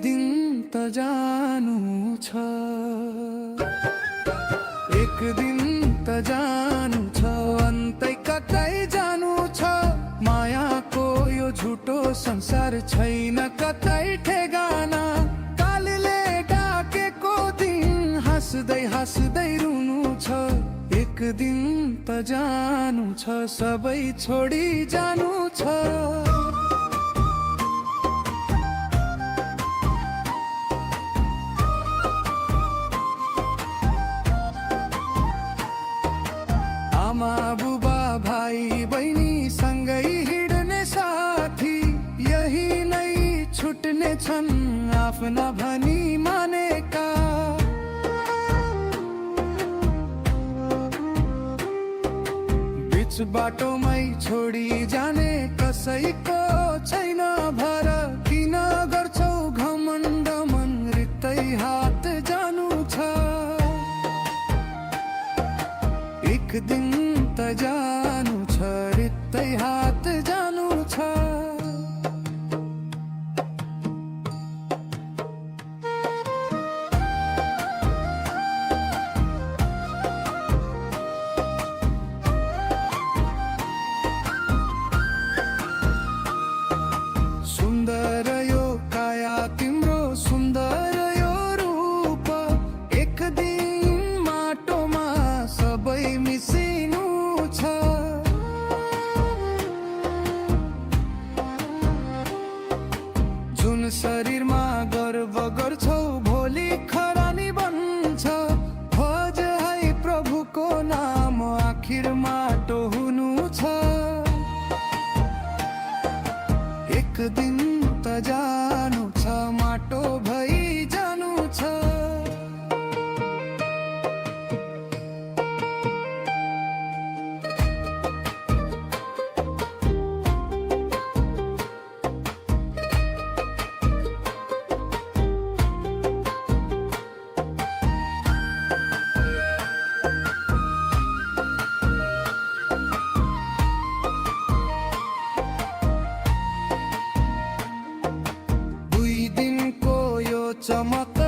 दिन त जानु छ, एक दिन त जानु छ, अन्तै कतै जानु छ। मायाको यो झुटो संसार छैन कतै ठेगाना, कालले डाकेको दिन हाँस्दै हाँस्दै रुनु छ। एक दिन त जानु छ, सबै छोडी जानु छ। आमा बुबा भाइ बहिनी सँगै हिँड्ने साथी, यही नै छुट्ने छन् आफ्ना भनी मानेका। बीच बाटोमै छोडी जाने कसैको छैन भर, किन गर्छौ घमण्ड मन रित्तै हात जानु छ। एक दिन त जानु छ, रित्तै हात जानु छ। सुन्दर यो काया तिम्रो, सुन्दर यो रूप, एक दिन माटोमा सबै मिसिनु छ। जुन शरीरमा गर्व गर्छौ भोलि खरानी बन्छ। खोज है प्रभुको नाम, आखिर माटो हुनु छ। एक दिन त जानु छ, माटो भई जानु छ। चमक